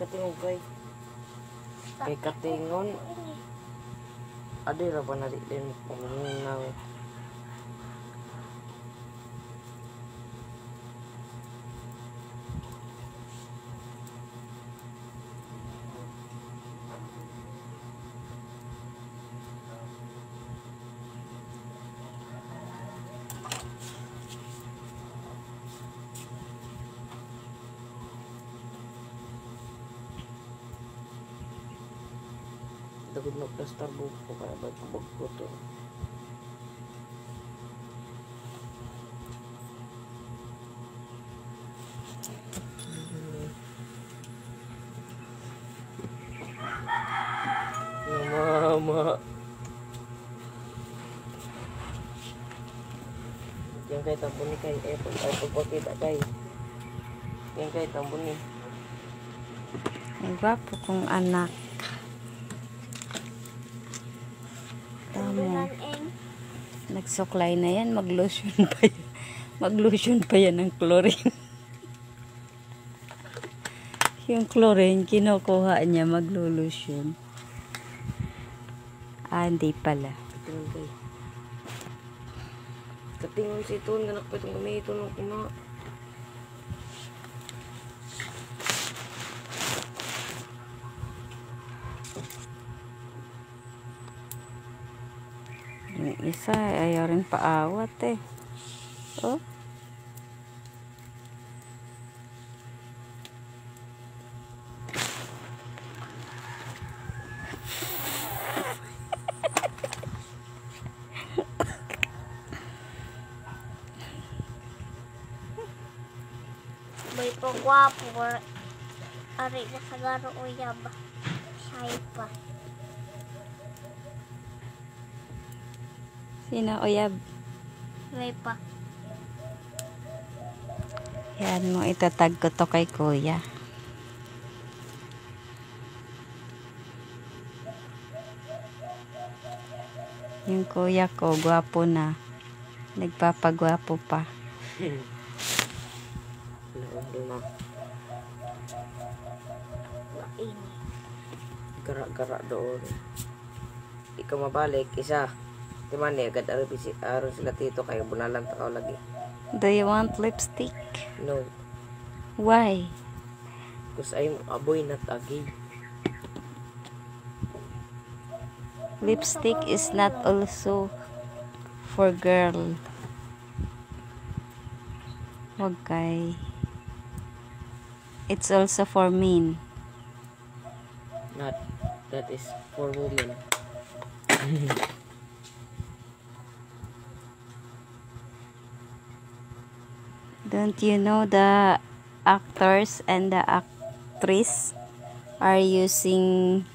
katingon kay. Kay katingon. Adi ra ba na din pamungaw. Dagod magplastar buko kaya ba tubog ko to. Mama. Yang kay tambun ni kay pagpakita kay. Yang kay tambun ni. Ang gwapo kong anak. Tama. Nagsuklay na yan. Mag-lotion pa yan. Mag-lotion pa yan ng chlorine. Yung chlorine, kinukuha niya maglo-lotion. Ah, hindi pala. Katingon kay. Katingon si Ton, ganak pa itong gamito ng kuma. Yung isa, ayaw rin paawat eh. Oh. May pagwapo. Ari na sa garo uyab. Say pa. Sino uyab? May pa. Yan mo, itatag ko to kay kuya. Yung kuya ko, gwapo na. Nagpapagwapo pa. Laundo na. Main. Gara-gara doon. Ikaw mabalik, isa. Timan eh, agad aron sila tito kaya bunalan takaw lagi. Do you want lipstick? No, Why? because I'm a boy not a gay. Lipstick is not also for girl. Okay. It's also for men. Not, that is for women. Don't you know the actors and the actress are using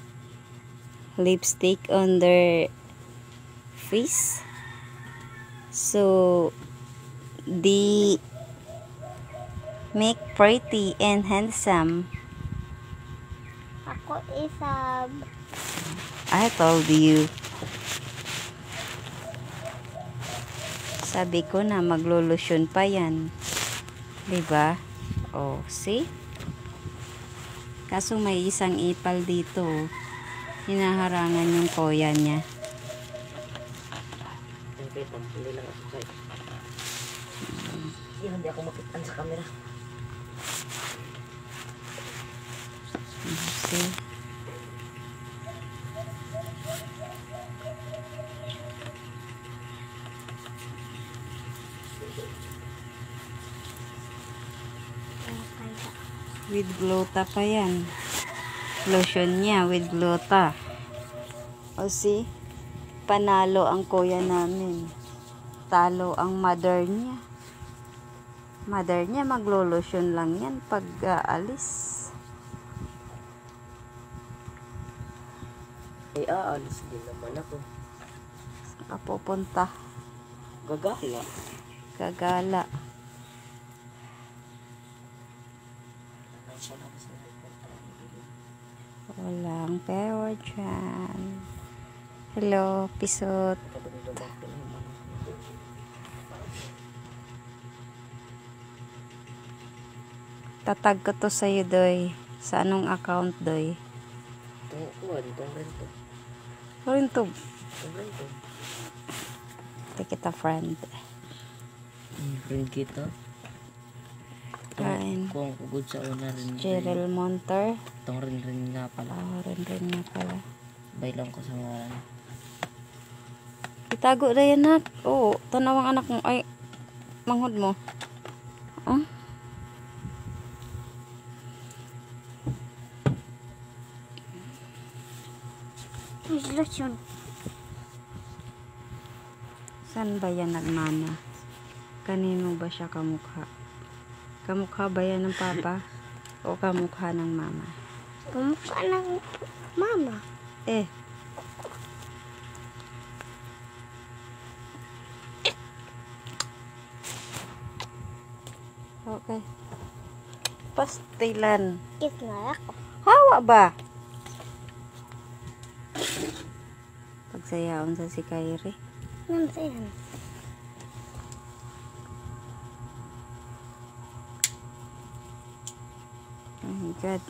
lipstick on their face? So they make pretty and handsome. Ako isab. I told you. Sabi ko na maglo-lotion pa yan. Diba? Oh, see? Kaso may isang ipal dito. Hinaharangan yung kuya niya. Yung kay tampili lang ako kay. Yan, hindi ako makitaan sa camera. See? With Glota pa yan. Lotion niya with Glota. O see? Panalo ang kuya namin. Talo ang mother niya. Mother niya maglo-lotion lang yan pag aalis. Eh, aalis din naman ako. Saan ka pupunta? Gagala. Gagala. Walang pero dyan. Hello, pisot. Tatag ko to sa'yo, Doy. Sa anong account, Doy? Itong kuhan, itong rento. Rintog. Itong rento. Take it a friend. Friend kita. Kain. Kung kugod sa una rin. Cheryl Monter. Itong rin nga pala. Rin nga pala. Bailong ko sa mga Itago na yan, nak. Oo, tanawang anak mo. Ay, manghod mo. Ah? Lotion. Saan ba yan nagmana? Kanino ba siya kamukha? Kamukha ba yan ng papa? O kamukha ng mama? Kumukha ng mama. Eh. Okay. Pastilan. Kiss na ako. Hawa ba? Pagsayaon sa si Kyrie. Nandiyan. Oh my God.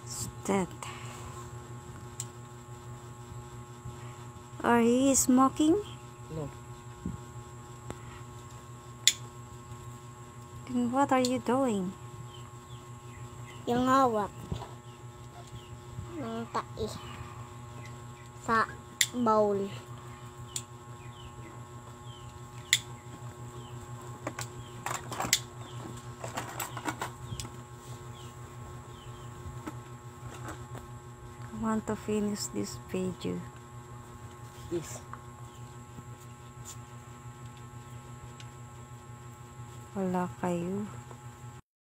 What's that? Are you smoking? No. Then what are you doing? Yung hawak ng tai sa bowl. I want to finish this video. Yes. Wala kayo.